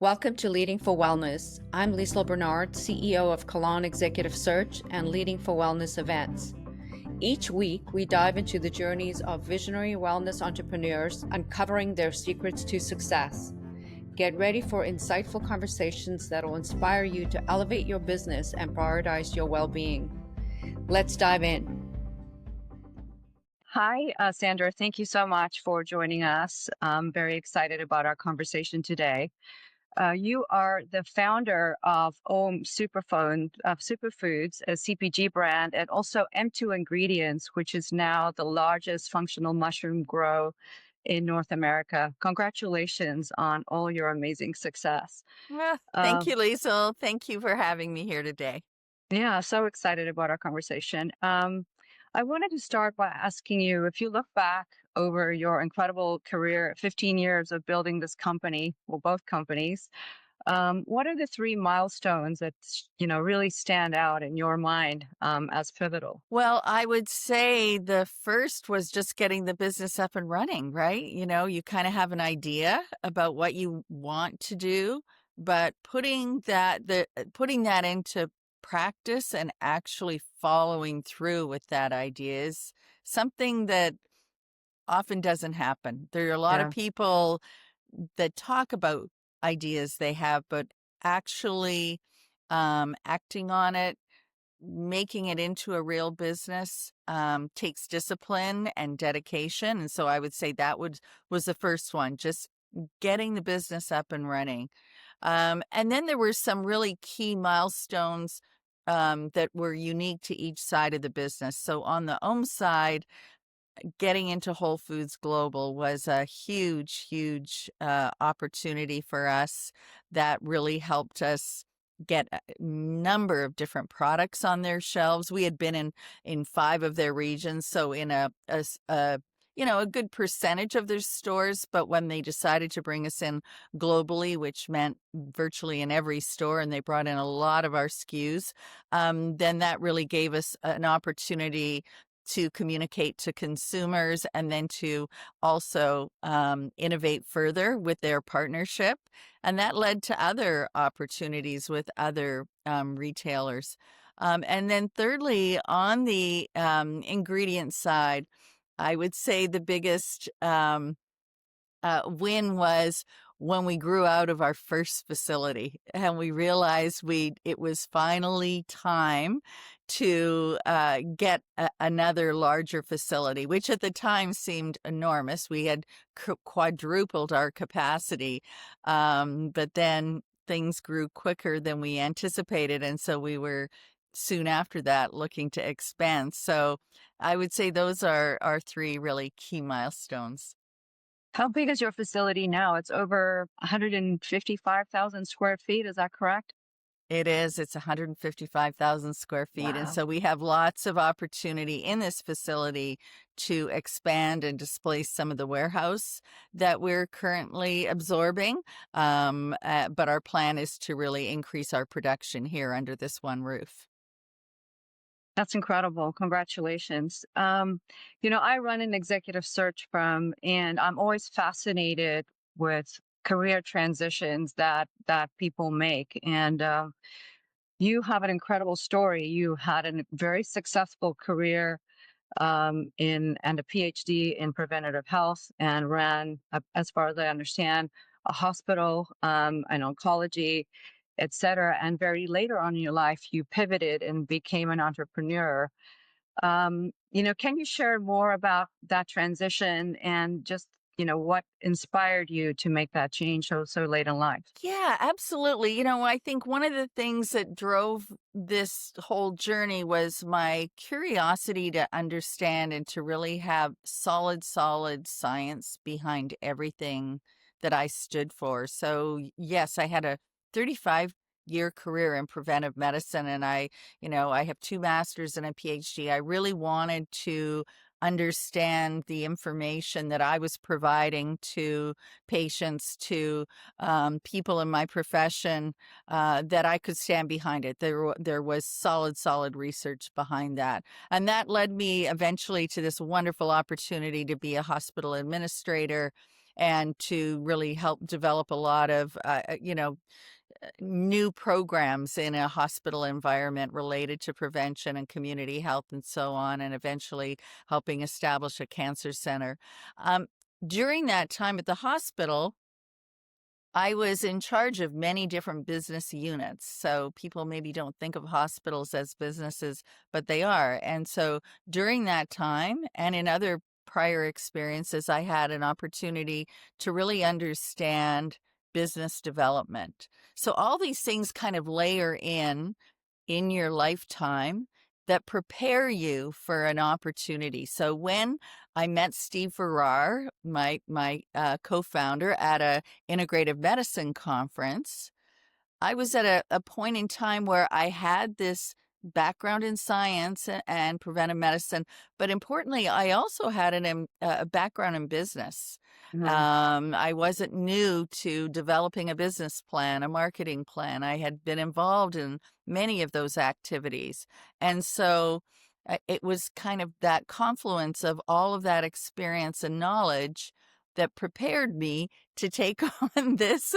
Welcome to Leading for Wellness. I'm Liesl Bernard, CEO of Cologne Executive Search and Leading for Wellness events. Each week, we dive into the journeys of visionary wellness entrepreneurs, uncovering their secrets to success. Get ready for insightful conversations that will inspire you to elevate your business and prioritize your well-being. Let's dive in. Hi, Sandra. Thank you so much for joining us. I'm very excited about our conversation today. You are the founder of Superfoods, a CPG brand, and also M2 Ingredients, which is now the largest functional mushroom grow in North America. Congratulations on all your amazing success. Thank Um, you, Liesl. Thank you for having me here today. yeah, so excited about our conversation. I wanted to start by asking you if you look back over your incredible career, 15 years of building this company, well, both companies, what are the three milestones that really stand out in your mind as pivotal? Well, I would say the first was just getting the business up and running, right? You kind of have an idea about what you want to do, but putting that into practice and actually following through with that idea is something that often doesn't happen. There are a lot of Yeah, people that talk about ideas they have, but actually acting on it, making it into a real business, takes discipline and dedication. And so I would say was the first one, just getting the business up and running. And then there were some really key milestones that were unique to each side of the business. So on the side, getting into Whole Foods Global was a huge opportunity for us that really helped us get a number of different products on their shelves. We had been in 5 of their regions, so in a good percentage of their stores, but when they decided to bring us in globally, which meant virtually in every store, and they brought in a lot of our SKUs, then that really gave us an opportunity to communicate to consumers and then to also innovate further with their partnership. And that led to other opportunities with other retailers. And then thirdly, on the ingredient side, I would say the biggest win was when we grew out of our first facility and we realized it was finally time to get another larger facility, which at the time seemed enormous. We had quadrupled our capacity, but then things grew quicker than we anticipated, and so we were soon after that looking to expand. So I would say those are our 3 really key milestones. how big is your facility now? It's over 155,000 square feet. Is that correct? It is. It's 155,000 square feet. And Wow. so we have lots of opportunity in this facility to expand and displace some of the warehouse that we're currently absorbing. But our plan is to really increase our production here under this one roof. That's incredible. Congratulations. I run an executive search firm, and I'm always fascinated with career transitions that people make. And you have an incredible story. You had a very successful career and a PhD in preventative health, and ran, as far as I understand, a hospital, an oncology, et cetera. And very later on in your life, you pivoted and became an entrepreneur. Can you share more about that transition and just, what inspired you to make that change so late in life? Yeah, absolutely. I think one of the things that drove this whole journey was my curiosity to understand and to really have solid science behind everything that I stood for. So, yes, I had a 35-year career in preventive medicine, and I have 2 masters and a PhD. I really wanted to understand the information that I was providing to patients, to people in my profession, that I could stand behind it. There was solid research behind that. And that led me eventually to this wonderful opportunity to be a hospital administrator and to really help develop a lot of, new programs in a hospital environment related to prevention and community health and so on, and eventually helping establish a cancer center. Um, During that time at the hospital, I was in charge of many different business units. So people maybe don't think of hospitals as businesses, but they are. And so during that time and in other prior experiences, I had an opportunity to really understand business development. So all these things kind of layer in your lifetime that prepare you for an opportunity. So when I met Steve Farrar, my co-founder, at a integrative medicine conference, I was at a point in time where I had this background in science and preventive medicine, but importantly, I also had a background in business. Mhm. I wasn't new to developing a business plan, a marketing plan. I had been involved in many of those activities. And so it was kind of that confluence of all of that experience and knowledge that prepared me to take on this,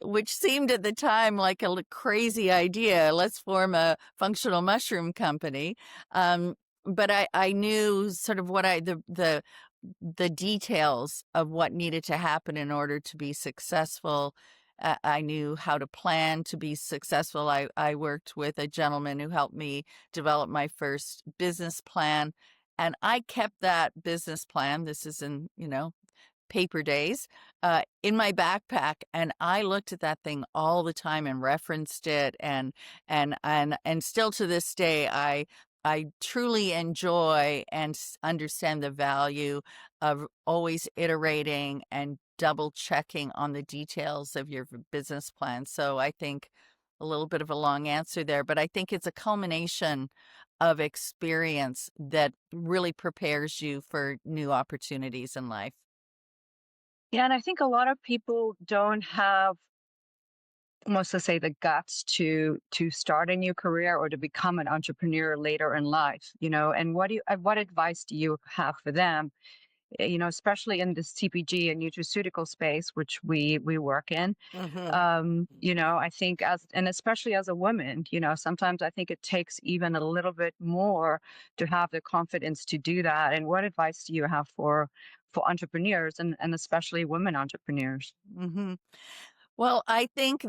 which seemed at the time like a crazy idea. Let's form a functional mushroom company. But I knew sort of what the details of what needed to happen in order to be successful. I knew how to plan to be successful. I worked with a gentleman who helped me develop my first business plan. And I kept that business plan. This is in, paper days, in my backpack, and I looked at that thing all the time and referenced it, and still to this day, I truly enjoy and understand the value of always iterating and double checking on the details of your business plan. So I think a little bit of a long answer there, but I think it's a culmination of experience that really prepares you for new opportunities in life. Yeah, and I think a lot of people don't have, almost to say, the guts to start a new career or to become an entrepreneur later in life. And what advice do you have for them? Especially in the CPG and nutraceutical space, which we work in. Hmm. I think, and especially as a woman, sometimes I think it takes even a little bit more to have the confidence to do that. And what advice do you have for entrepreneurs, and especially women entrepreneurs? Hmm. Well, I think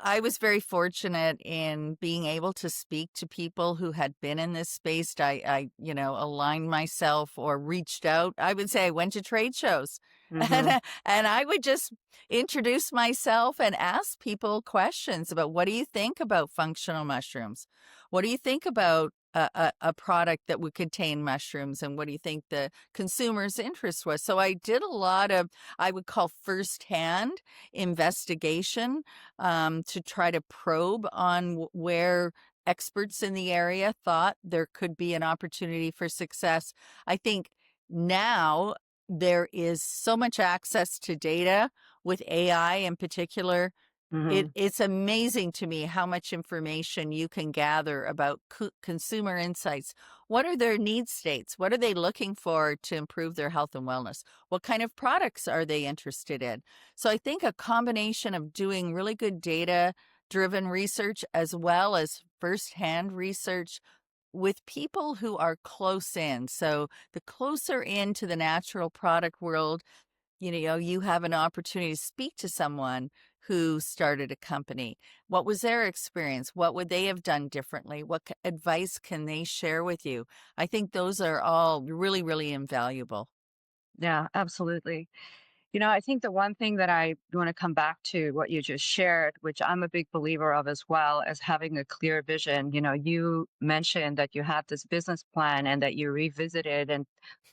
I was very fortunate in being able to speak to people who had been in this space. Aligned myself or reached out. I would say I went to trade shows, Mm-hmm. and I would just introduce myself and ask people questions about, what do you think about functional mushrooms? What do you think about a product that would contain mushrooms? And what do you think the consumer's interest was? So I did a lot of, I would call, firsthand investigation, to try to probe on where experts in the area thought there could be an opportunity for success. I think now there is so much access to data with AI in particular. Mm-hmm. It's amazing to me how much information you can gather about consumer insights. What are their need states? What are they looking for to improve their health and wellness? What kind of products are they interested in? So I think a combination of doing really good data-driven research as well as firsthand research with people who are close in. So the closer into the natural product world, you have an opportunity to speak to someone who started a company. What was their experience? What would they have done differently? What advice can they share with you? I think those are all really, really invaluable. Yeah, absolutely. I think the one thing that I want to come back to what you just shared, which I'm a big believer of as well, as having a clear vision. You mentioned that you had this business plan and that you revisited and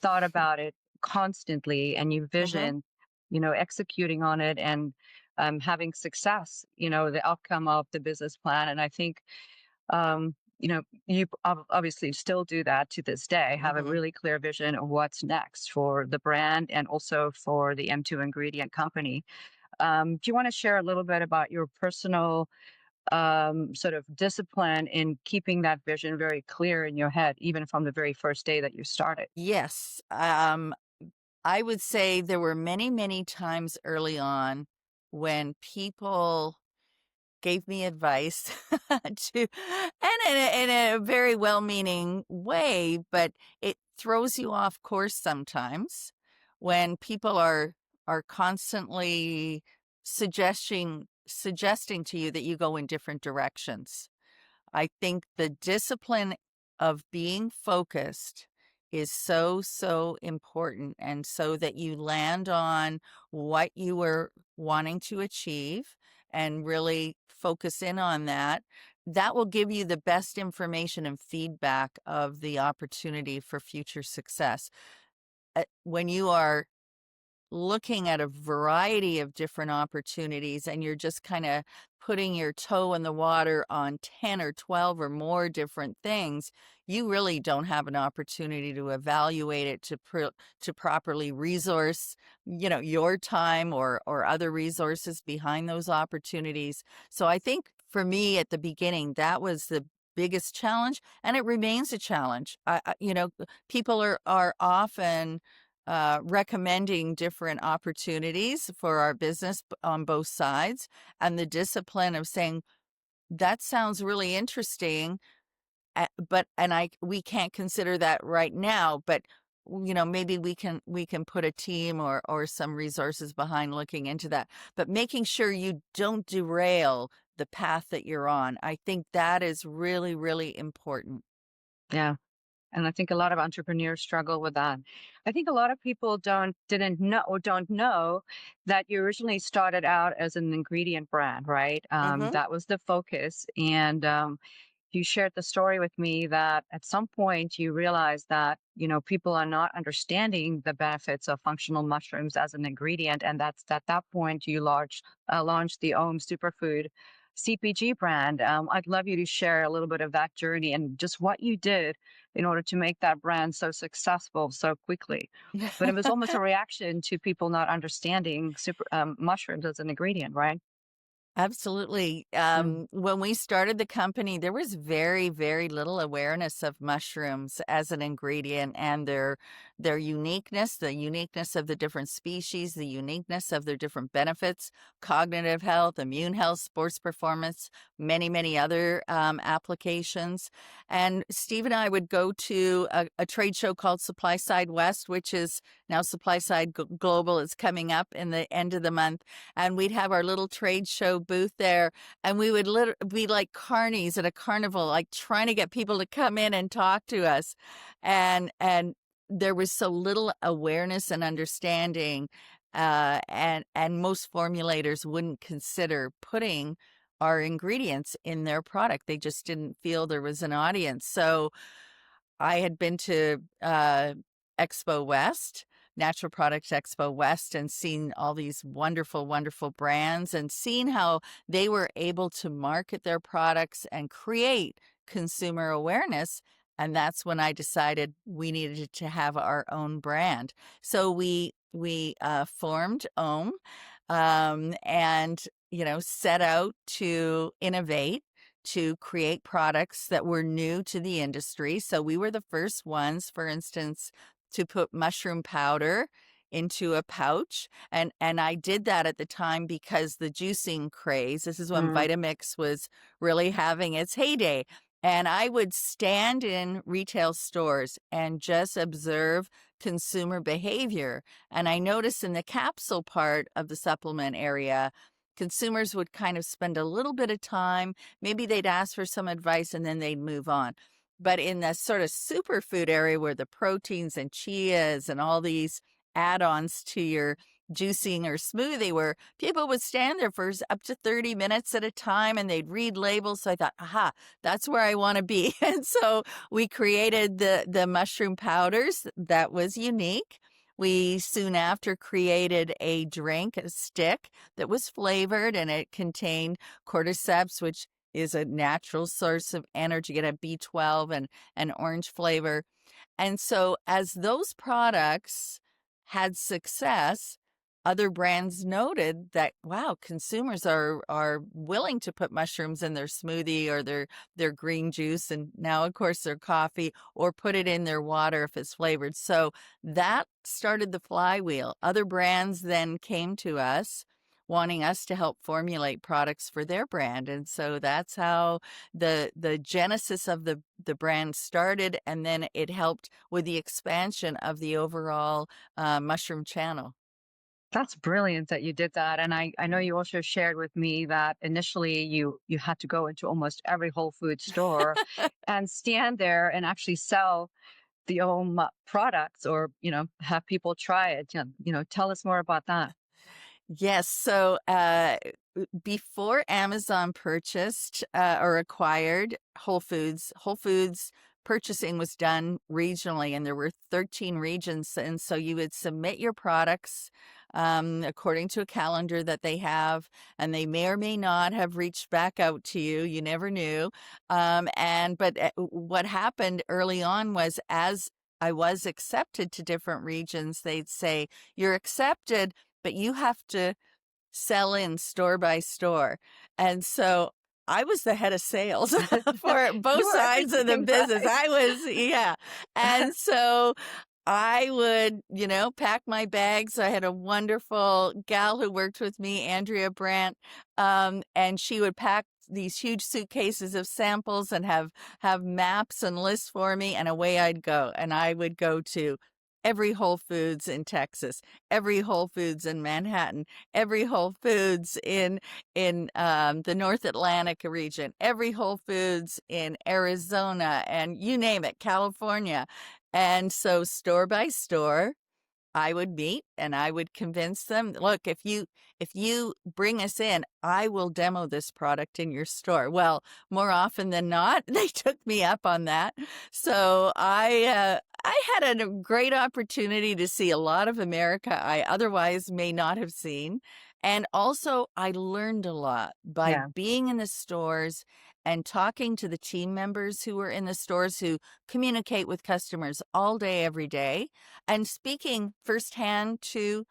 thought about it constantly, and you Hmm. visioned, executing on it and having success, the outcome of the business plan. And I think you obviously still do that to this day, have a Hmm. really clear vision of what's next for the brand and also for the M2 ingredient company. Do you want to share a little bit about your personal sort of discipline in keeping that vision very clear in your head, even from the very first day that you started? Yes. I would say there were many, many times early on when people gave me advice to, and in a very well-meaning way, but it throws you off course sometimes when people are constantly suggesting to you that you go in different directions. I think the discipline of being focused is so, so important. And so that you land on what you were wanting to achieve and really focus in on that, that will give you the best information and feedback of the opportunity for future success. When you are looking at a variety of different opportunities and you're just kind of putting your toe in the water on 10 or 12 or more different things, you really don't have an opportunity to evaluate it, to properly resource, your time or other resources behind those opportunities. So I think for me at the beginning, that was the biggest challenge, and it remains a challenge. People are often recommending different opportunities for our business on both sides, and the discipline of saying, that sounds really interesting, we can't consider that right now, but maybe we can put a team or some resources behind looking into that, but making sure you don't derail the path that you're on. I think that is really, really important. Yeah. And I think a lot of entrepreneurs struggle with that. I think a lot of people didn't know or don't know that you originally started out as an ingredient brand, right? Mm-hmm. That was the focus. And you shared the story with me that at some point you realized that, people are not understanding the benefits of functional mushrooms as an ingredient. And that's at that point you launched the OM Superfood CPG brand. I'd love you to share a little bit of that journey and just what you did in order to make that brand so successful so quickly. But it was almost a reaction to people not understanding mushrooms as an ingredient, right? Absolutely. Mm, When we started the company, there was very, very little awareness of mushrooms as an ingredient and their uniqueness, the uniqueness of the different species, the uniqueness of their different benefits, cognitive health, immune health, sports performance, many, many other applications. And Steve and I would go to a trade show called Supply Side West, which is now Supply Side Global. It's coming up in the end of the month, and we'd have our little trade show booth there, and we would be like carnies at a carnival, like trying to get people to come in and talk to us, and there was so little awareness and understanding, and most formulators wouldn't consider putting our ingredients in their product. They just didn't feel there was an audience. So I had been to Expo West, Natural Products Expo West, and seen all these wonderful, wonderful brands and seen how they were able to market their products and create consumer awareness. And that's when I decided we needed to have our own brand. So we formed OM, and set out to innovate, to create products that were new to the industry. So we were the first ones, for instance, to put mushroom powder into a pouch. And I did that at the time because the juicing craze, this is when mm, Vitamix was really having its heyday. And I would stand in retail stores and just observe consumer behavior. And I noticed in the capsule part of the supplement area, consumers would kind of spend a little bit of time. Maybe they'd ask for some advice and then they'd move on. But in the sort of superfood area where the proteins and chias and all these add-ons to your juicing or smoothie were, people would stand there for up to 30 minutes at a time and they'd read labels. So I thought, aha, that's where I want to be. And so we created the mushroom powders that was unique. We soon after created a drink, a stick that was flavored, and it contained cordyceps, which is a natural source of energy, get a B12 and an orange flavor. And so as those products had success, other brands noted that, wow, consumers are willing to put mushrooms in their smoothie or their green juice, and now of course their coffee, or put it in their water if it's flavored. So that started the flywheel. Other brands then came to us wanting us to help formulate products for their brand. And so that's how the genesis of the brand started, and then it helped with the expansion of the overall mushroom channel. That's brilliant that you did that. And I know you also shared with me that initially you had to go into almost every Whole Food store and stand there and actually sell the own products, or, have people try it. Tell us more about that. Yes. So before Amazon purchased or acquired Whole Foods purchasing was done regionally, and there were 13 regions. And so you would submit your products according to a calendar that they have, and they may or may not have reached back out to you. You never knew. But what happened early on was, as I was accepted to different regions, they'd say, "You're accepted, but you have to sell in store by store." And so I was the head of sales for You both were sides of the everything, business. right? I was, yeah. And so I would, pack my bags. I had a wonderful gal who worked with me, Andrea Brandt, and she would pack these huge suitcases of samples and have maps and lists for me, and away I'd go. And I would go to every Whole Foods in Texas, every Whole Foods in Manhattan, every Whole Foods in the North Atlantic region, every Whole Foods in Arizona, and you name it, California. And so store by store, I would meet and I would convince them, look, if you bring us in, I will demo this product in your store. Well, more often than not, they took me up on that. So I had a great opportunity to see a lot of America I otherwise may not have seen. And also I learned a lot by Yeah. being in the stores and talking to the team members who were in the stores, who communicate with customers all day, every day, and speaking firsthand to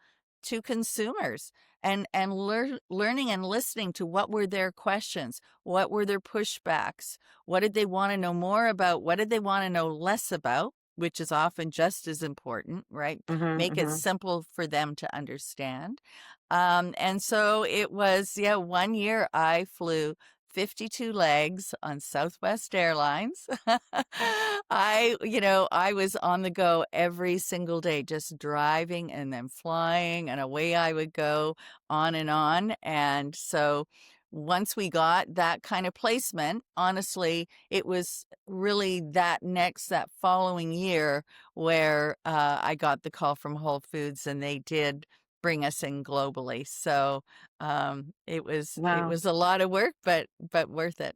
consumers, and learning and listening to what were their questions, what were their pushbacks, what did they want to know more about, what did they want to know less about, which is often just as important, right? Hmm. Make it simple for them to understand. And so it was, yeah, 1 year I flew 52 legs on Southwest Airlines. I was on the go every single day, just driving and then flying, and away I would go, on and on. And so once we got that kind of placement, honestly, it was really that following year where I got the call from Whole Foods, and they did bring us in globally. So it Wow. was a lot of work, but worth it.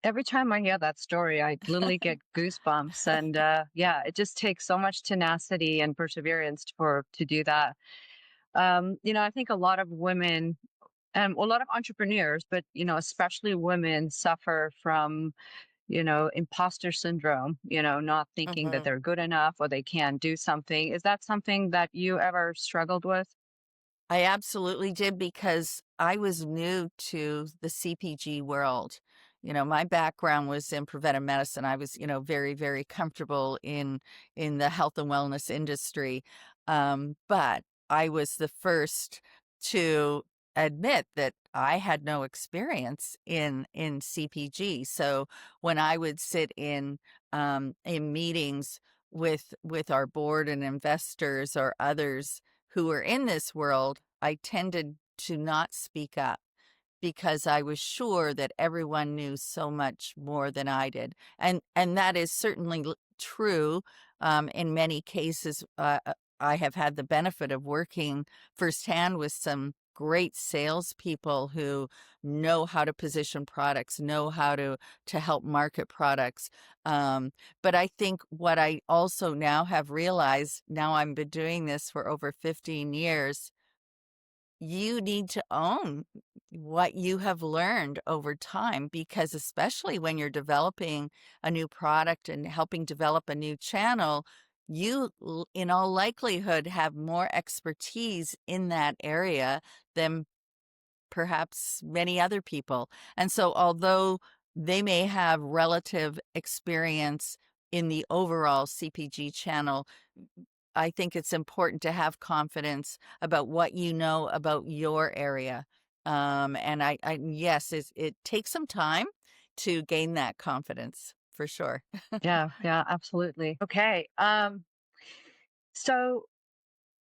Every time I hear that story, I literally get goosebumps. And yeah, it just takes so much tenacity and perseverance to do that. I think a lot of women and a lot of entrepreneurs, but especially women, suffer from imposter syndrome. Not thinking that Mhm. they're good enough or they can do something. Is that something that you ever struggled with? I absolutely did, because I was new to the CPG world. My background was in preventive medicine. I was, very, very comfortable in the health and wellness industry. But I was the first to admit that I had no experience in CPG. So when I would sit in meetings with our board and investors or others who were in this world, I tended to not speak up, because I was sure that everyone knew so much more than I did. And that is certainly true. In many cases, I have had the benefit of working firsthand with some great salespeople who know how to position products, know how to help market products. But I think what I also now have realized, now I've been doing this for over 15 years, you need to own what you have learned over time, because especially when you're developing a new product and helping develop a new channel, in all likelihood, have more expertise in that area than perhaps many other people. And so, although they may have relative experience in the overall CPG channel, I think it's important to have confidence about what you know about your area. And yes, it takes some time to gain that confidence for sure. Yeah, yeah, absolutely. Okay. So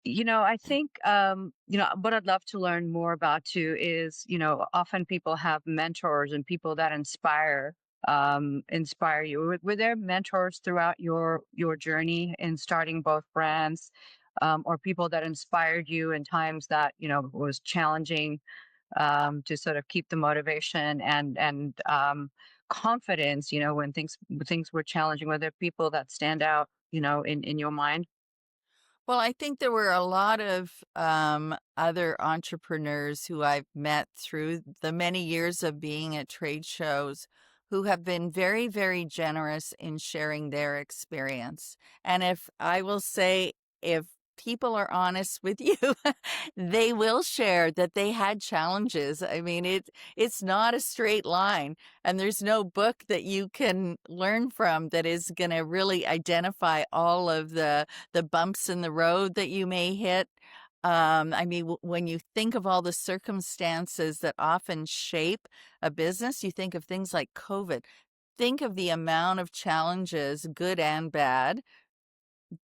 I think, what I'd love to learn more about too is, often people have mentors and people that inspire you. Were there mentors throughout your journey in starting both brands, or people that inspired you in times that, was challenging, to sort of keep the motivation and confidence, when things were challenging? Were there people that stand out, in your mind? Well, I think there were a lot of other entrepreneurs who I've met through the many years of being at trade shows who have been very, very generous in sharing their experience. And if I will say, if people are honest with you, they will share that they had challenges. I mean, it's not a straight line, and there's no book that you can learn from that is going to really identify all of the bumps in the road that you may hit. I mean, when you think of all the circumstances that often shape a business, you think of things like COVID. Think of the amount of challenges, good and bad,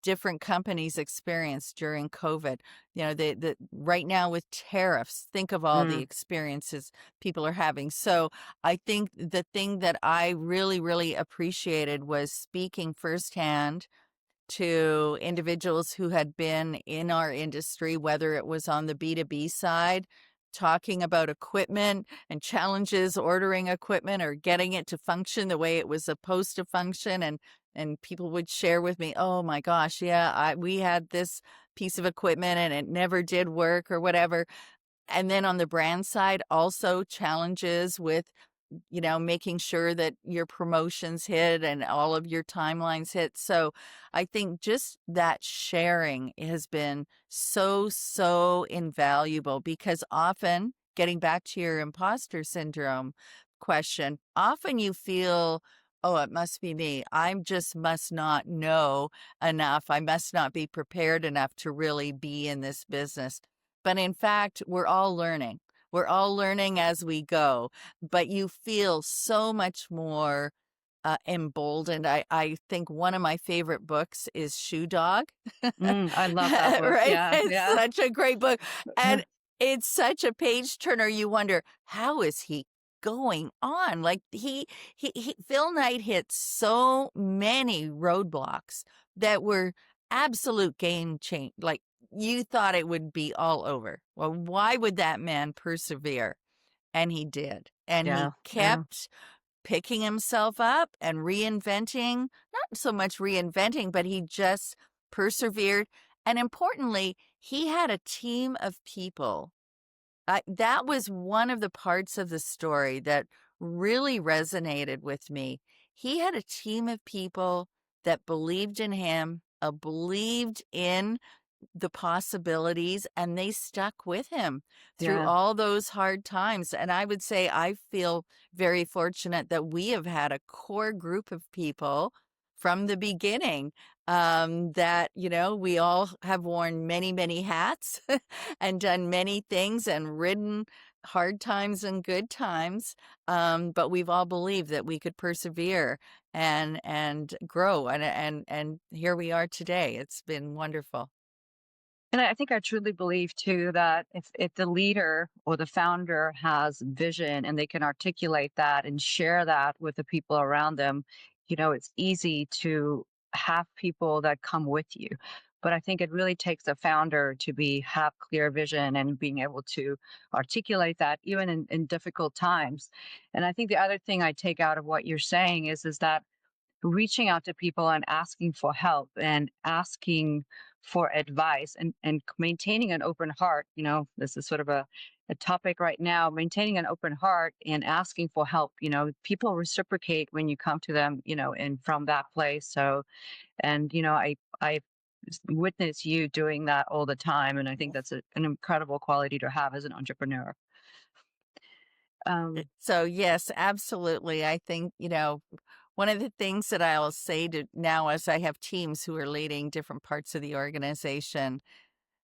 different companies experienced during COVID. The right now with tariffs, think of all the Mm, experiences people are having. So I think the thing that I really, really appreciated was speaking firsthand to individuals who had been in our industry, whether it was on the B2B side, talking about equipment and challenges ordering equipment or getting it to function the way it was supposed to function. And people would share with me, oh my gosh, yeah, we had this piece of equipment and it never did work or whatever. And then on the brand side, also challenges with, making sure that your promotions hit and all of your timelines hit. So I think just that sharing has been so, so invaluable, because often, getting back to your imposter syndrome question, often you feel, oh, it must be me. I just must not know enough. I must not be prepared enough to really be in this business. But in fact, we're all learning. We're all learning as we go, but you feel so much more emboldened. I think one of my favorite books is Shoe Dog. I love that book. Right? Yeah, It's yeah. such a great book. And it's such a page turner. You wonder, how is he going on? Like Phil Knight hit so many roadblocks that were absolute game change. Like, you thought it would be all over. Well, why would that man persevere? And he did. And he Yeah, yeah, kept picking himself up and reinventing, not so much reinventing, but he just persevered. And importantly, he had a team of people. That was one of the parts of the story that really resonated with me. He had a team of people that believed in him, believed in the possibilities, and they stuck with him through yeah, all those hard times. And I would say I feel very fortunate that we have had a core group of people from the beginning, that, we all have worn many, many hats and done many things and ridden hard times and good times. But we've all believed that we could persevere and grow. And here we are today. It's been wonderful. and I think I truly believe too that if the leader or the founder has vision and they can articulate that and share that with the people around them, it's easy to have people that come with you. But I think it really takes a founder to have clear vision and being able to articulate that even in difficult times. And I think the other thing I take out of what you're saying is that reaching out to people and asking for help and asking for advice and maintaining an open heart. This is sort of a topic right now, maintaining an open heart and asking for help. People reciprocate when you come to them, and from that place. So, and, I witness you doing that all the time, and I think that's an incredible quality to have as an entrepreneur. So yes, absolutely. I think, one of the things that I'll say to now as I have teams who are leading different parts of the organization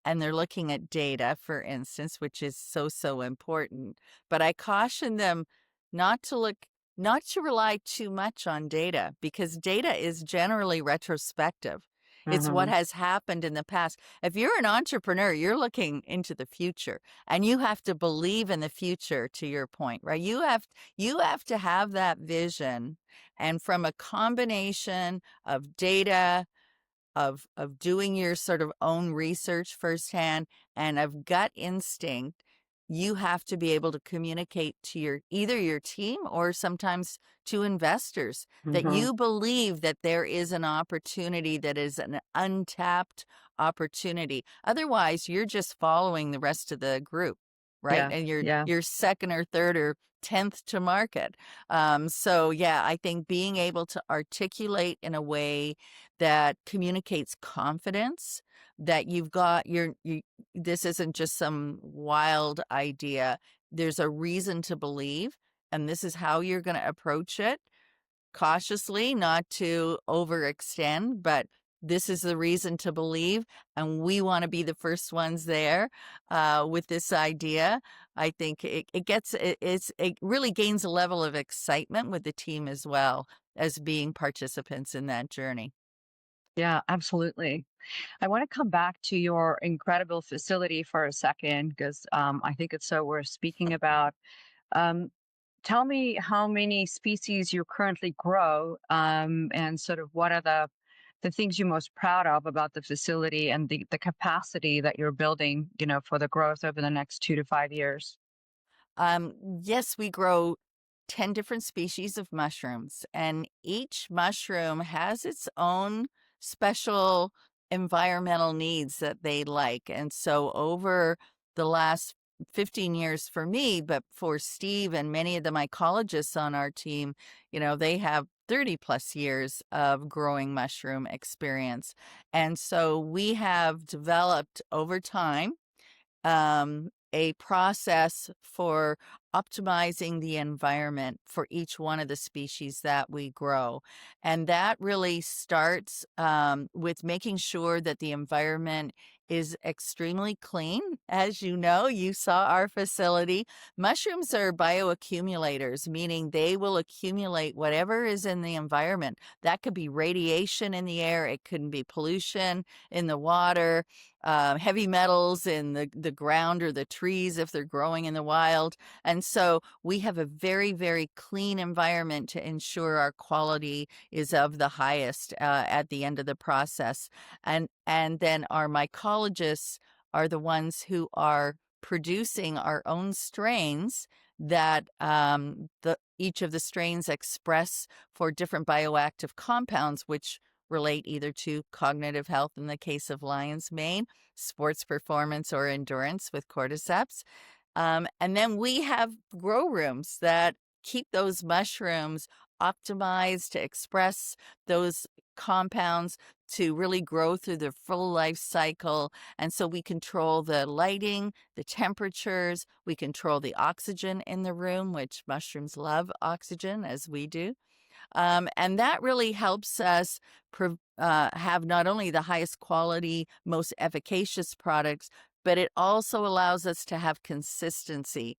and they're looking at data, for instance, which is so, so important. But I caution them not to look, not to rely too much on data because data is generally retrospective. It's what Mhm. has happened in the past. If you're an entrepreneur, you're looking into the future and you have to believe in the future to your point, right? You have to have that vision and from a combination of data of doing your sort of own research firsthand and of gut instinct, you have to be able to communicate to either your team or sometimes to investors that Mhm. you believe that there is an opportunity that is an untapped opportunity. Otherwise, you're just following the rest of the group, right? Yeah. And you're Yeah. you're second or third or 10th to market. So yeah, I think being able to articulate in a way that communicates confidence that you've got this isn't just some wild idea. There's a reason to believe, and this is how you're going to approach it cautiously, not to overextend, but this is the reason to believe, and we want to be the first ones there with this idea. I think it really gains a level of excitement with the team as well as being participants in that journey. Yeah, absolutely. I want to come back to your incredible facility for a second because I think it's so worth speaking about. Um, Tell me how many species you currently grow, and sort of what are the things you're most proud of about the facility and the capacity that you're building, for the growth over the next 2 to 5 years. Yes, we grow 10 different species of mushrooms, and each mushroom has its own special environmental needs that they like. And so, over the last 15 years for me, but for Steve and many of the mycologists on our team, they have 30 plus years of growing mushroom experience. And so, we have developed over time a process for optimizing the environment for each one of the species that we grow. And that really starts with making sure that the environment is extremely clean. As you know, you saw our facility. Mushrooms are bioaccumulators, meaning they will accumulate whatever is in the environment. That could be radiation in the air, it could be pollution in the water, heavy metals in the ground or the trees if they're growing in the wild. And so we have a very, very clean environment to ensure our quality is of the highest at the end of the process. And then our mycologists are the ones who are producing our own strains that each of the strains express for different bioactive compounds, which relate either to cognitive health in the case of lion's mane, sports performance, or endurance with cordyceps. And then we have grow rooms that keep those mushrooms optimized to express those compounds to really grow through their full life cycle. And so we control the lighting, the temperatures, we control the oxygen in the room, which mushrooms love oxygen as we do. And that really helps us have not only the highest quality, most efficacious products, but it also allows us to have consistency.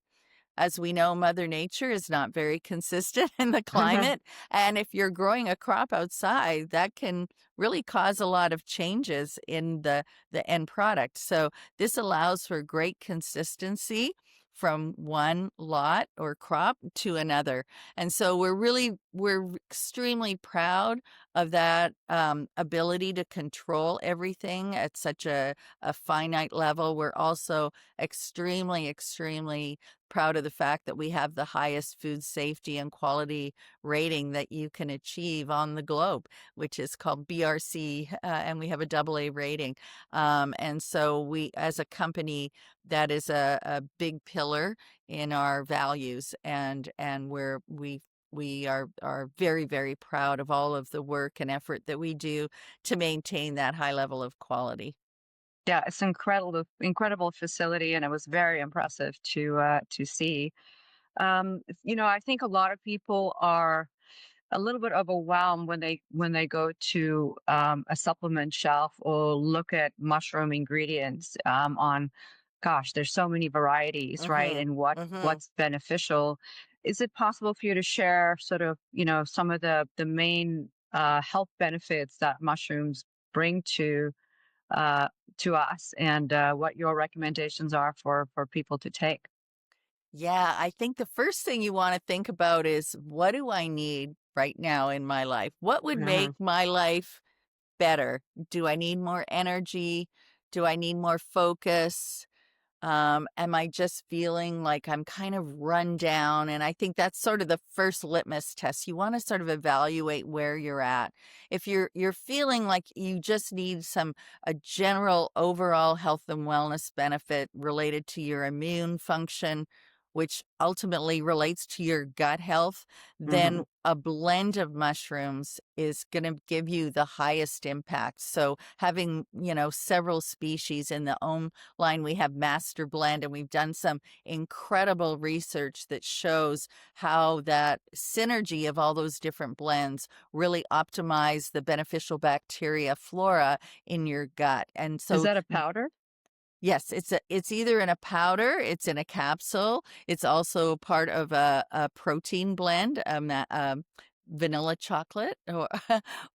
As we know, Mother Nature is not very consistent in the climate. And if you're growing a crop outside, that can really cause a lot of changes in the end product. So this allows for great consistency from one lot or crop to another. And so we're extremely proud of that ability to control everything at such a finite level. We're also extremely, extremely proud of the fact that we have the highest food safety and quality rating that you can achieve on the globe, which is called BRC, and we have a AA rating. And so we, as a company, that is a big pillar in our values, and we we are very, very proud of all of the work and effort that we do to maintain that high level of quality. Yeah, it's incredible facility, and it was very impressive to see. I think a lot of people are a little bit overwhelmed when they go to a supplement shelf or look at mushroom ingredients on, gosh, there's so many varieties, right? Mhm. And Mhm. what's beneficial. Is it possible for you to share sort of, some of the main health benefits that mushrooms bring uh, to us, and what your recommendations are for people to take? Yeah, I think the first thing you want to think about is, what do I need right now in my life? What would make Hmm. my life better? Do I need more energy? Do I need more focus? Am I just feeling like I'm kind of run down? And I think that's sort of the first litmus test. You want to sort of evaluate where you're at. If you're feeling like you just need a general overall health and wellness benefit related to your immune function, which ultimately relates to your gut health, Hmm. then a blend of mushrooms is going to give you the highest impact. So having, several species in the line, we have Master Blend, and we've done some incredible research that shows how that synergy of all those different blends really optimize the beneficial bacteria flora in your gut. And Is so that a powder? yes, it's either in a powder, it's in a capsule. It's also part of a protein blend, vanilla chocolate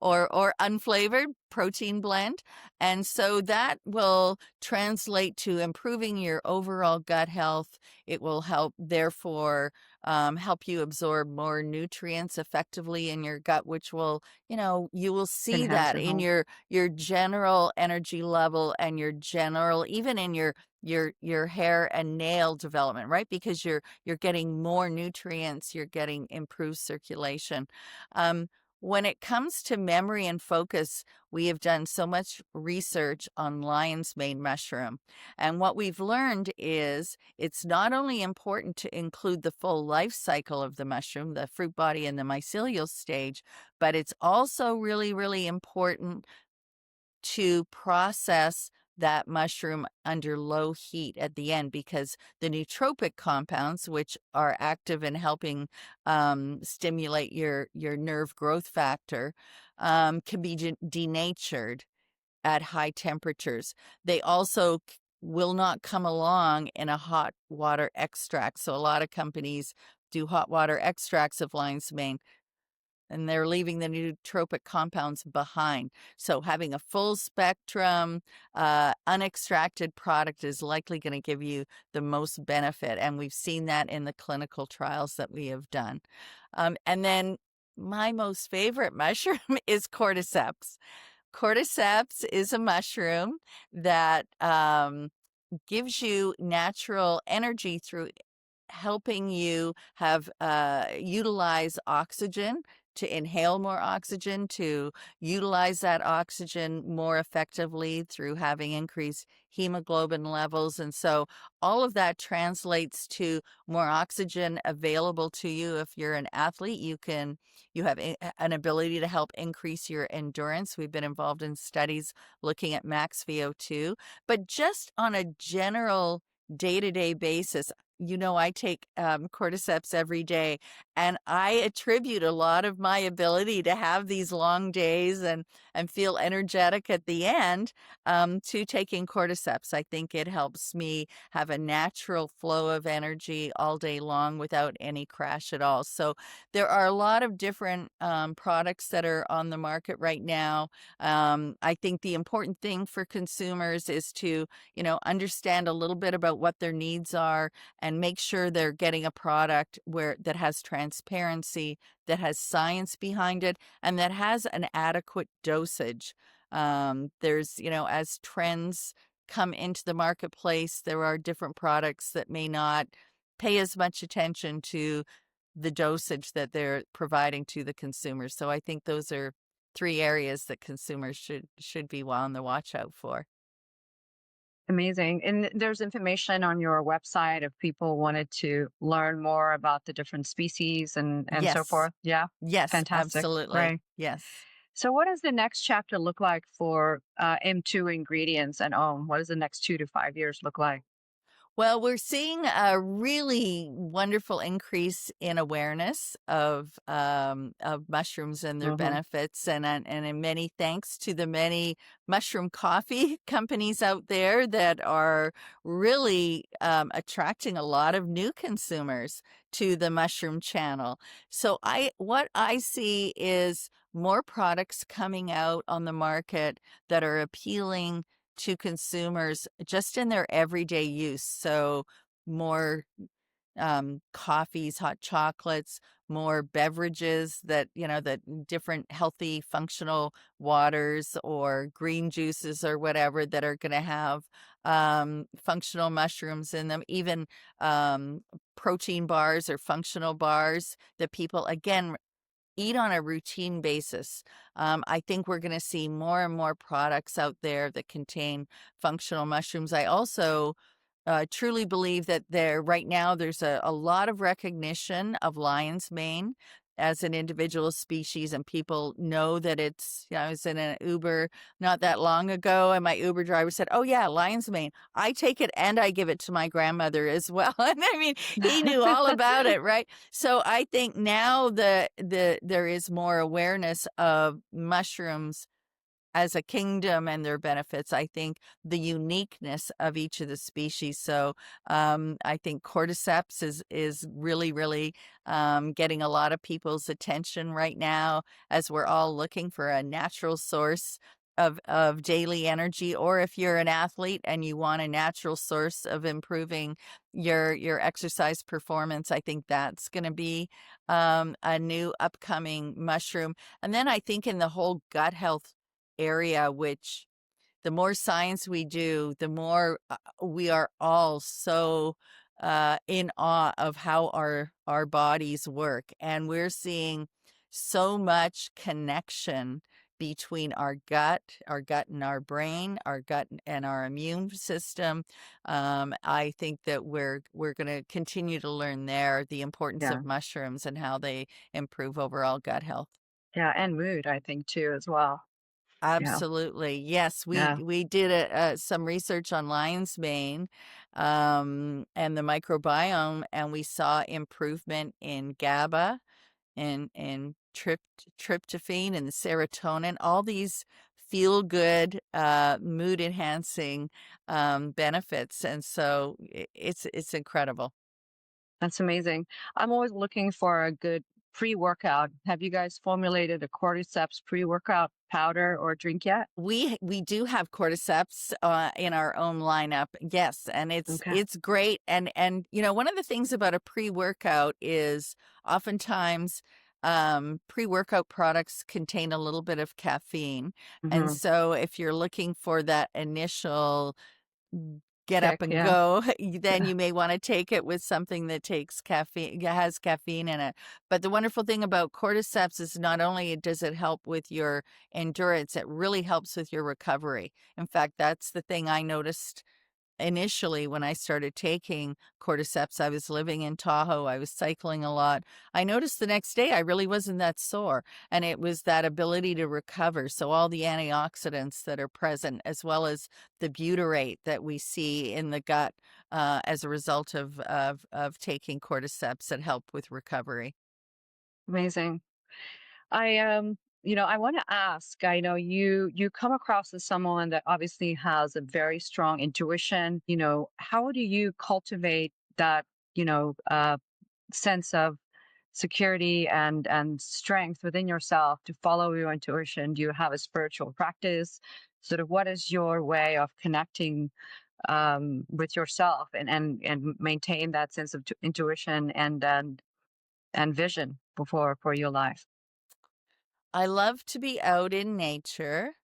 or or unflavored protein blend. And so that will translate to improving your overall gut health. It will help, therefore, help you absorb more nutrients effectively in your gut, which will, you will see Enhance that your in health. your general energy level and your general, even in your hair and nail development, right? Because you're getting more nutrients, you're getting improved circulation. um, when it comes to memory and focus, we have done so much research on lion's mane mushroom, and what we've learned is it's not only important to include the full life cycle of the mushroom, the fruit body and the mycelial stage, but it's also really, really important to process that mushroom under low heat at the end, because the nootropic compounds, which are active in helping stimulate your nerve growth factor, can be denatured at high temperatures. They also will not come along in a hot water extract. So a lot of companies do hot water extracts of lion's mane, and they're leaving the nootropic compounds behind. So having a full spectrum, unextracted product is likely going to give you the most benefit. And we've seen that in the clinical trials that we have done. And then my most favorite mushroom is cordyceps. Cordyceps is a mushroom that gives you natural energy through helping you have utilize oxygen, to inhale more oxygen, to utilize that oxygen more effectively through having increased hemoglobin levels. And so all of that translates to more oxygen available to you. If you're an athlete, you have an ability to help increase your endurance. We've been involved in studies looking at max VO2, but just on a general day-to-day basis, I take cordyceps every day, and I attribute a lot of my ability to have these long days and feel energetic at the end to taking cordyceps. I think it helps me have a natural flow of energy all day long without any crash at all. So there are a lot of different products that are on the market right now. I think the important thing for consumers is to, understand a little bit about what their needs are, and make sure they're getting a product that has transparency, that has science behind it, and that has an adequate dosage. There's, as trends come into the marketplace, there are different products that may not pay as much attention to the dosage that they're providing to the consumers. So I think those are three areas that consumers should be on the watch out for. Amazing. And there's information on your website if people wanted to learn more about the different species and so Yes. forth. Yeah. Yes, Fantastic. absolutely. Great. Yes. So what does the next chapter look like for M2 ingredients and OM? What does the next 2 to 5 years look like? Well, we're seeing a really wonderful increase in awareness of mushrooms and their Hmm. benefits, and in many thanks to the many mushroom coffee companies out there that are really attracting a lot of new consumers to the mushroom channel. So what I see is more products coming out on the market that are appealing to consumers just in their everyday use. So more coffees, hot chocolates, more beverages that, that different healthy functional waters or green juices or whatever that are going to have functional mushrooms in them, even um, protein bars or functional bars that people, again, eat on a routine basis. I think we're going to see more and more products out there that contain functional mushrooms. I also truly believe that right now there's a lot of recognition of lion's mane as an individual species, and people know that it's, I was in an Uber not that long ago, and my Uber driver said, "Oh yeah, lion's mane. I take it and I give it to my grandmother as well." And I mean, he knew all about it, right? So I think now there is more awareness of mushrooms as a kingdom and their benefits. I think the uniqueness of each of the species. So I think cordyceps is really, really getting a lot of people's attention right now as we're all looking for a natural source of daily energy, or if you're an athlete and you want a natural source of improving your exercise performance, I think that's going to be a new upcoming mushroom. And then I think in the whole gut health area, which the more science we do, the more we are all so in awe of how our bodies work, and we're seeing so much connection between our gut and our brain, our gut and our immune system. I think that we're going to continue to learn there the importance Yeah. of mushrooms and how they improve overall gut health. Yeah. And mood, I think, too, as well. Yeah. Absolutely. Yes, we Yeah. we did some research on lion's mane and the microbiome, and we saw improvement in GABA and tryptophan and serotonin, all these feel good, mood enhancing benefits. And so it's incredible. That's amazing. I'm always looking for a good pre-workout. Have you guys formulated a cordyceps pre-workout powder or drink yet? We do have cordyceps in our own lineup, yes, and Okay. it's great. And one of the things about a pre-workout is oftentimes pre-workout products contain a little bit of caffeine, and Hmm. so if you're looking for that initial get up Kick. and Yeah. go, then Yeah. you may want to take it with something that takes caffeine, has caffeine in it. But the wonderful thing about cordyceps is not only does it help with your endurance, it really helps with your recovery. In fact, that's the thing I noticed initially when I started taking cordyceps. I was living in Tahoe. I was cycling a lot. I noticed the next day I really wasn't that sore. And it was that ability to recover. So all the antioxidants that are present, as well as the butyrate that we see in the gut as a result of taking cordyceps that help with recovery. Amazing. I want to ask, I know you come across as someone that obviously has a very strong intuition. How do you cultivate that, you know, uh, sense of security and strength within yourself to follow your intuition? Do you have a spiritual practice? Sort of what is your way of connecting with yourself and maintain that sense of intuition and vision for your life? I love to be out in nature.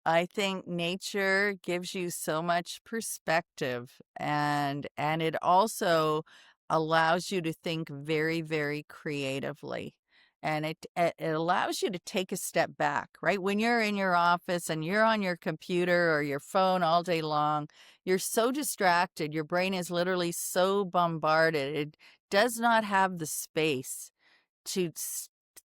I think nature gives you so much perspective, and it also allows you to think very, very creatively. And it allows you to take a step back, right? When you're in your office and you're on your computer or your phone all day long, you're so distracted. Your brain is literally so bombarded. It does not have the space to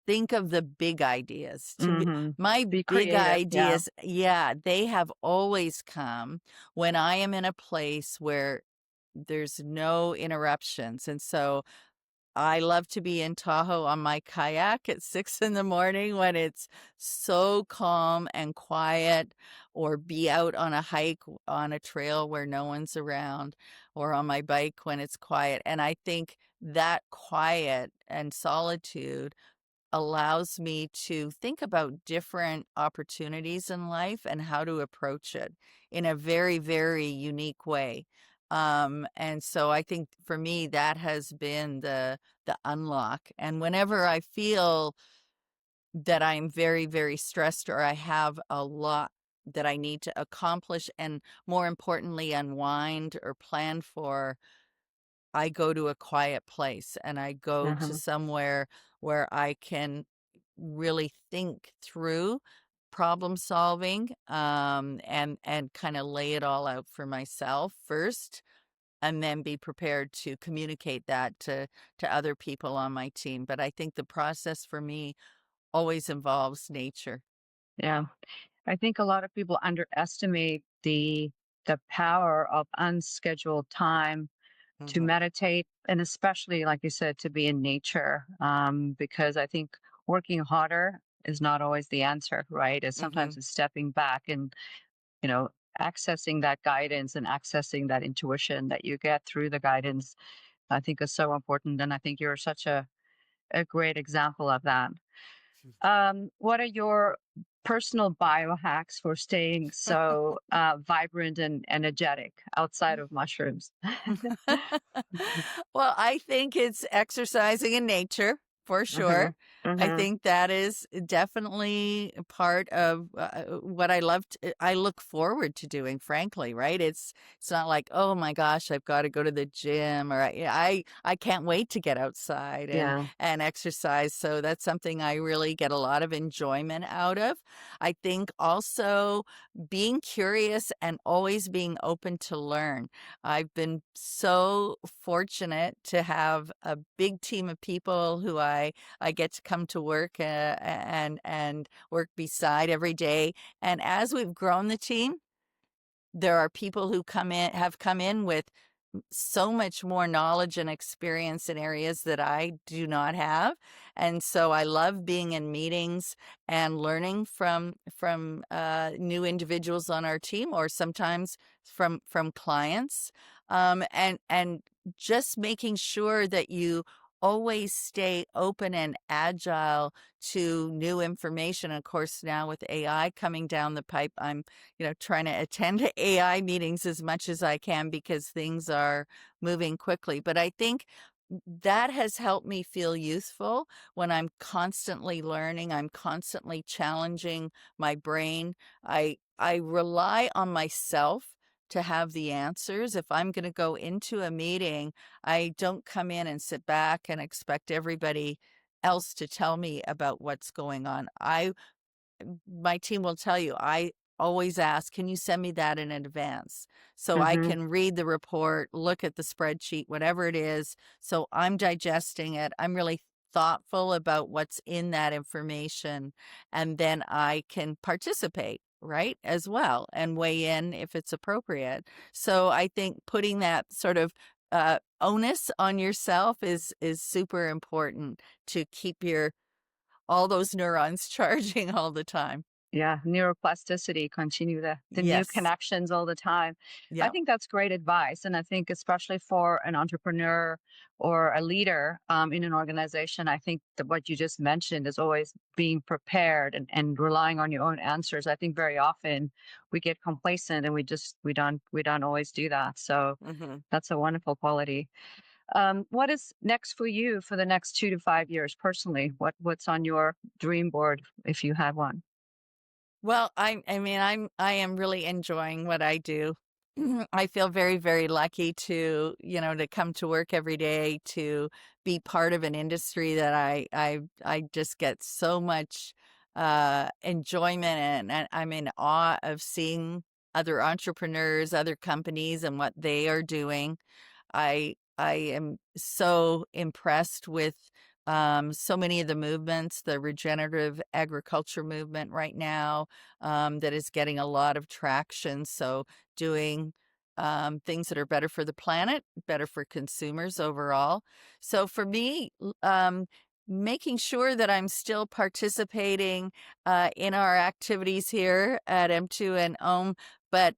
think of the big ideas. Mm-hmm. My Be big creative. Yeah. ideas, yeah, they have always come when I am in a place where there's no interruptions. And so I love to be in Tahoe on my kayak at 6 in the morning when it's so calm and quiet, or be out on a hike on a trail where no one's around, or on my bike when it's quiet. And I think that quiet and solitude allows me to think about different opportunities in life and how to approach it in a very, very unique way. And so I think for me that has been the unlock. And whenever I feel that I'm very, very stressed, or I have a lot that I need to accomplish and, more importantly, unwind or plan for, I go to a quiet place and I go to Uh-huh. somewhere where I can really think through problem solving, and kind of lay it all out for myself first, and then be prepared to communicate that to other people on my team. But I think the process for me always involves nature. Yeah. I think a lot of people underestimate the power of unscheduled time to Mhm. meditate, and especially, like you said, to be in nature. Because I think working harder is not always the answer, right? It's sometimes Mhm. it's stepping back and, you know, accessing that guidance and accessing that intuition that you get through the guidance, I think is so important. And I think you're such a great example of that. What are your personal biohacks for staying so vibrant and energetic outside of mushrooms? Well, I think it's exercising in nature for Hmm. sure. I Hmm. think that is definitely a part of what I love. I look forward to doing, frankly, right? It's not like, oh my gosh, I've got to go to the gym, or I can't wait to get outside Yeah. and exercise. So that's something I really get a lot of enjoyment out of. I think also being curious and always being open to learn. I've been so fortunate to have a big team of people who I get to come to work, and work beside every day. And as we've grown the team, there are people who have come in with so much more knowledge and experience in areas that I do not have. And so I love being in meetings and learning from new individuals on our team, or sometimes from clients. And just making sure that you always stay open and agile to new information. Of course, now with AI coming down the pipe, I'm trying to attend AI meetings as much as I can, because things are moving quickly. But I think that has helped me feel youthful when I'm constantly learning, I'm constantly challenging my brain. I rely on myself to have the answers. If I'm going to go into a meeting, I don't come in and sit back and expect everybody else to tell me about what's going on. My team will tell you, I always ask, can you send me that in advance so I Hmm. can read the report, look at the spreadsheet, whatever it is. So I'm digesting it. I'm really thoughtful about what's in that information. And then I can participate, right, as well, and weigh in if it's appropriate. So I think putting that sort of onus on yourself is super important to keep your all those neurons charging all the time. Yeah, neuroplasticity, continue the new Yes. connections all the time. I Yeah. think that's great advice. And I think, especially for an entrepreneur or a leader in an organization, I think that what you just mentioned is always being prepared and relying on your own answers. I think very often we get complacent and we don't always do that. So Mhm. that's a wonderful quality. What is next for you for the next 2 to 5 years personally? What's on your dream board if you had one? Well, I am really enjoying what I do. I feel very, very lucky to come to work every day, to be part of an industry that I just get so much enjoyment, and I'm in awe of seeing other entrepreneurs, other companies, and what they are doing. I am so impressed with so many of the movements, the regenerative agriculture movement right now, that is getting a lot of traction. So doing things that are better for the planet, better for consumers overall. So for me, making sure that I'm still participating in our activities here at M2 and OHM, but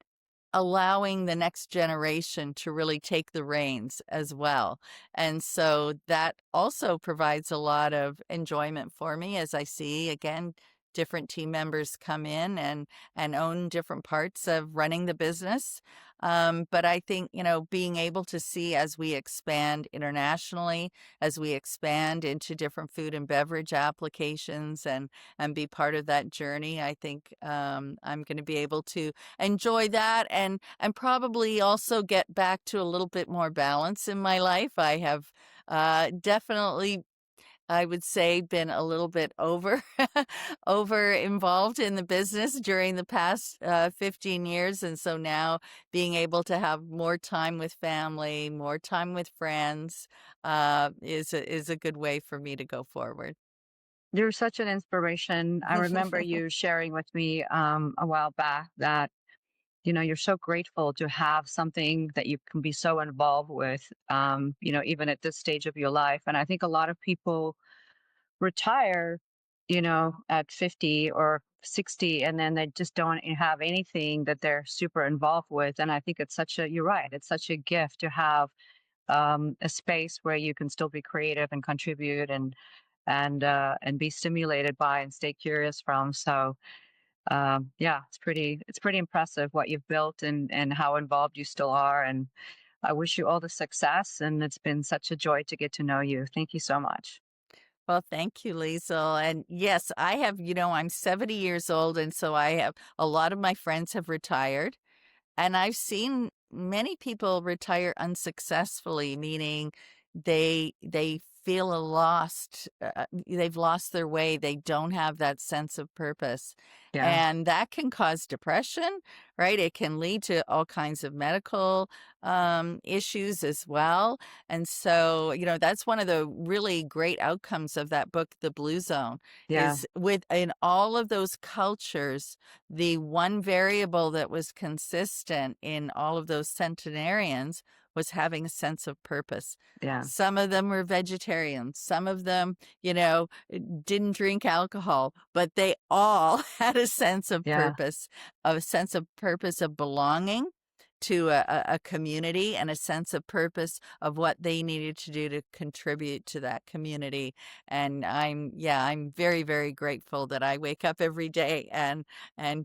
allowing the next generation to really take the reins as well. And so that also provides a lot of enjoyment for me as I see, again, different team members come in and own different parts of running the business. But I think, being able to see as we expand internationally, as we expand into different food and beverage applications and be part of that journey, I think I'm going to be able to enjoy that and probably also get back to a little bit more balance in my life. I have definitely, I would say, been a little bit over involved in the business during the past 15 years. And so now being able to have more time with family, more time with friends is a good way for me to go forward. You're such an inspiration. I remember you sharing with me a while back that you're so grateful to have something that you can be so involved with, even at this stage of your life. And I think a lot of people retire, at 50 or 60, and then they just don't have anything that they're super involved with. And I think you're right, it's such a gift to have a space where you can still be creative and contribute and be stimulated by and stay curious from. So yeah, it's pretty impressive what you've built and how involved you still are. And I wish you all the success. And it's been such a joy to get to know you. Thank you so much. Well, thank you, Liesl. And yes, I have, I'm 70 years old. And so I have a lot of my friends have retired. And I've seen many people retire unsuccessfully, meaning they feel they've lost their way, they don't have that sense of purpose. Yeah, And that can cause depression, right? It can lead to all kinds of medical issues as well. And so, that's one of the really great outcomes of that book, The Blue Zone, yeah, is in all of those cultures, the one variable that was consistent in all of those centenarians was having a sense of purpose. yeah, Some of them were vegetarians. Some of them, didn't drink alcohol, but they all had a sense of yeah, purpose, of belonging to a community and a sense of purpose of what they needed to do to contribute to that community. And I'm very, very grateful that I wake up every day and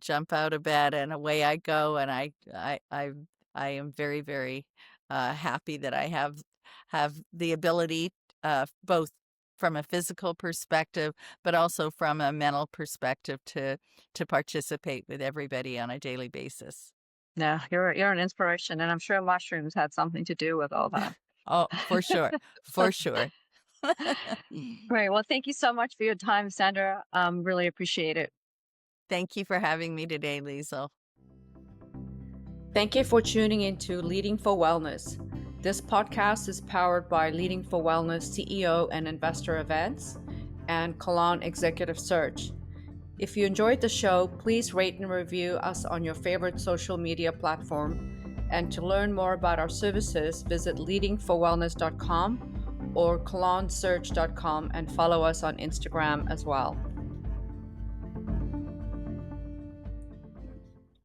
jump out of bed and away I go. And I am very, very happy that I have the ability, both from a physical perspective, but also from a mental perspective, to participate with everybody on a daily basis. yeah. You're an inspiration, and I'm sure mushrooms had something to do with all that. Oh, for sure, for sure. Great. Well, thank you so much for your time, Sandra. Really appreciate it. Thank you for having me today, Liesl. Thank you for tuning into Leading for Wellness. This podcast is powered by Leading for Wellness CEO and Investor Events and Colon Executive Search. If you enjoyed the show, please rate and review us on your favorite social media platform. And to learn more about our services, visit leadingforwellness.com or colonsearch.com and follow us on Instagram as well.